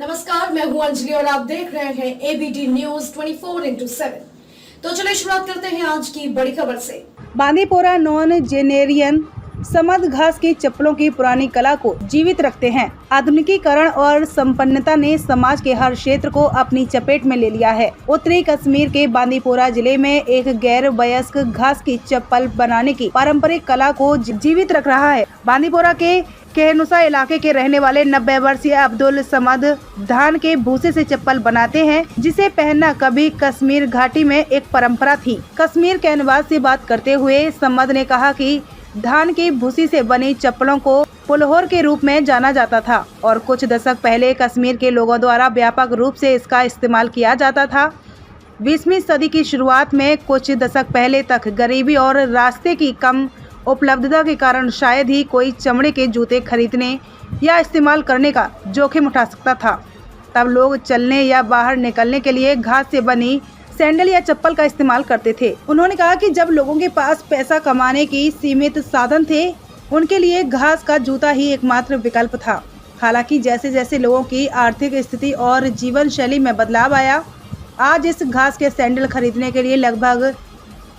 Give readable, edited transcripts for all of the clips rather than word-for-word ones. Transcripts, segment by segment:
नमस्कार, मैं हूं अंजलि और आप देख रहे हैं एबीटी न्यूज 24/7। तो चलिए शुरुआत करते हैं आज की बड़ी खबर से। बांदीपोरा नॉन जेनेरियन समद घास की चप्पलों की पुरानी कला को जीवित रखते हैं। आधुनिकीकरण और संपन्नता ने समाज के हर क्षेत्र को अपनी चपेट में ले लिया है। उत्तरी कश्मीर के बांदीपोरा जिले में एक गैर वयस्क घास की चप्पल बनाने की पारंपरिक कला को जीवित रख रहा है। बांदीपोरा के केहनुसा इलाके के रहने वाले 90 वर्षीय अब्दुल समद धान के भूसे से चप्पल बनाते हैं, जिसे पहनना कभी कश्मीर घाटी में एक परंपरा थी। कश्मीर कैनवास से बात करते हुए समद ने कहा कि धान की भूसी से बनी चप्पलों को पुलहोर के रूप में जाना जाता था और कुछ दशक पहले कश्मीर के लोगों द्वारा व्यापक रूप से इसका इस्तेमाल किया जाता था। 20वीं सदी की शुरुआत में कुछ दशक पहले तक गरीबी और रास्ते की कम उपलब्धता के कारण शायद ही कोई चमड़े के जूते खरीदने या इस्तेमाल करने का जोखिम उठा सकता था। तब लोग चलने या बाहर निकलने के लिए घास से बनी सैंडल या चप्पल का इस्तेमाल करते थे। उन्होंने कहा कि जब लोगों के पास पैसा कमाने की सीमित साधन थे, उनके लिए घास का जूता ही एकमात्र विकल्प था। हालांकि जैसे जैसे लोगों की आर्थिक स्थिति और जीवन शैली में बदलाव आया, आज इस घास के सैंडल खरीदने के लिए लगभग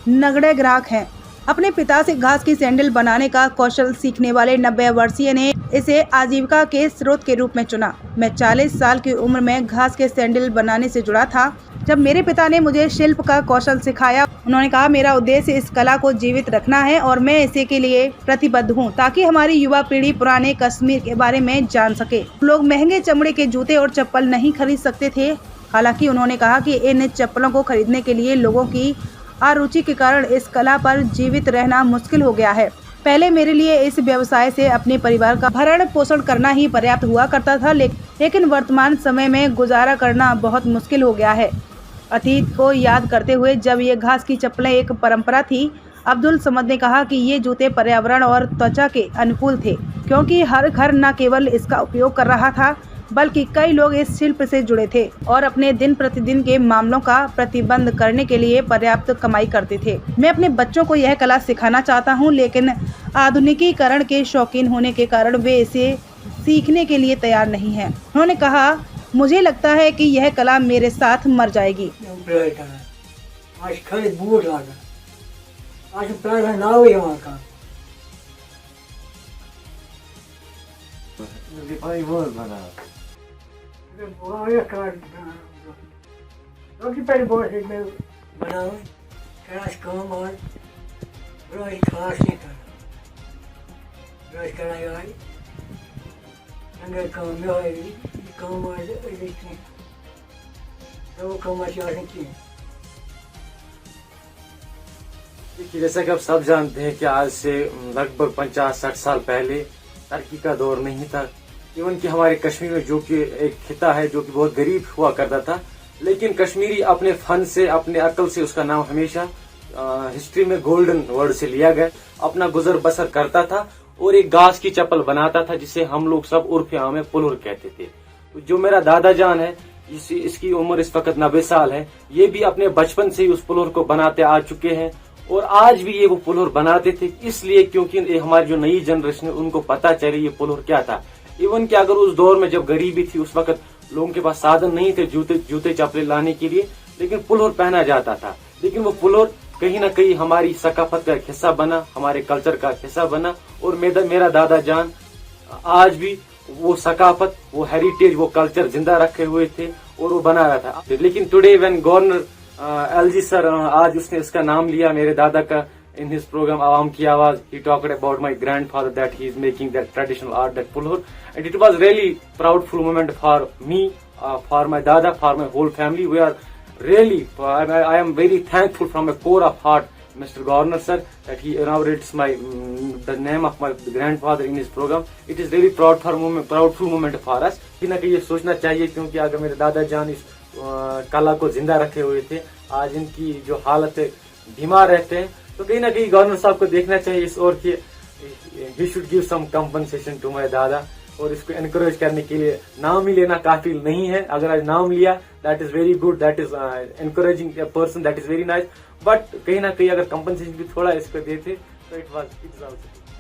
नगण्य ग्राहक हैं। अपने पिता से घास की सैंडल बनाने का कौशल सीखने वाले 90 वर्षीय ने इसे आजीविका के स्रोत के रूप में चुना। मैं 40 साल की उम्र में घास के सैंडल बनाने से जुड़ा था। जब मेरे पिता ने मुझे शिल्प का कौशल सिखाया, उन्होंने कहा, मेरा उद्देश्य इस कला को जीवित रखना है और मैं इसे के लिए प्रतिबद्ध हूँ ताकि हमारी युवा पीढ़ी पुराने कश्मीर के बारे में जान सके। लोग महंगे चमड़े के जूते और चप्पल नहीं खरीद सकते थे। हालांकि उन्होंने कहा कि इन चप्पलों को खरीदने के लिए लोगों की अरुचि के कारण इस कला पर जीवित रहना मुश्किल हो गया है। पहले मेरे लिए इस व्यवसाय से अपने परिवार का भरण पोषण करना ही पर्याप्त हुआ करता था, लेकिन वर्तमान समय में गुजारा करना बहुत मुश्किल हो गया है। अतीत को याद करते हुए जब ये घास की चप्पलें एक परंपरा थी, अब्दुल समद ने कहा कि ये जूते पर्यावरण और त्वचा के अनुकूल थे, क्योंकि हर घर न केवल इसका उपयोग कर रहा था, बल्कि कई लोग इस शिल्प से जुड़े थे और अपने दिन प्रतिदिन के मामलों का प्रतिबंध करने के लिए पर्याप्त कमाई करते थे। मैं अपने बच्चों को यह कला सिखाना चाहता हूं, लेकिन आधुनिकीकरण के शौकीन होने के कारण वे इसे सीखने के लिए तैयार नहीं हैं। उन्होंने कहा, मुझे लगता है कि यह कला मेरे साथ मर जाएगी। देखिए, जैसा कि आप सब जानते हैं कि आज से लगभग 50-60 साल पहले तरक्की का दौर नहीं था। इवन कि हमारे कश्मीर में जो कि एक खिता है जो कि बहुत गरीब हुआ करता था, लेकिन कश्मीरी अपने फन से, अपने अकल से, उसका नाम हमेशा हिस्ट्री में गोल्डन वर्ड से लिया गया, अपना गुजर बसर करता था और एक घास की चप्पल बनाता था जिसे हम लोग सब उर्फ में पुलहुर कहते थे। तो जो मेरा दादा जान है, इसकी उम्र इस वक्त 90 साल है, ये भी अपने बचपन से ही उस पुलहुर को बनाते आ चुके हैं और आज भी ये वो पुलहुर बनाते थे, इसलिए क्योंकि हमारी जो नई जनरेशन है उनको पता चले ये पुलहुर क्या था। इवन कि अगर उस दौर में जब गरीबी थी, उस वक्त लोगों के पास साधन नहीं थे जूते चप्पलें लाने के लिए, लेकिन पुलहुर पहना जाता था। लेकिन वो पुलहुर कहीं ना कहीं हमारी सकाफत का एक हिस्सा बना, हमारे कल्चर का हिस्सा बना और मेरा दादा जान आज भी वो सकाफत, वो हेरिटेज, वो कल्चर जिंदा रखे हुए थे और वो बना रहा था। लेकिन today when governor LG sir आज उसने इसका नाम लिया मेरे दादा का in his program Awam Ki Awaaz, he talked about my grandfather that he is making that traditional art, that pulhur, and it was really proudful moment for me, for my dada, for my whole family. We are really, I am very thankful from a core of heart, Mr. Governor sir, that he inaugurates the name of my grandfather in his program. It is really proudful moment for us. कि ना कि ये सोचना चाहिए, क्योंकि अगर मेरे दादा जान इस कला को जिंदा रखे हुए थे, आज इनकी जो हालत है, बीमार रहते हैं, तो कहीं ना कहीं गवर्नर साहब को देखना चाहिए इस ओर की ही should give some compensation to my दादा, और इसको एनकरेज करने के लिए नाम ही लेना काफी नहीं है। अगर आज नाम लिया, that is very good, that is encouraging a person, that is very nice, but कहीं ना कहीं अगर कंपनसेशन भी थोड़ा इस पे देते तो इट इज ऑल्सो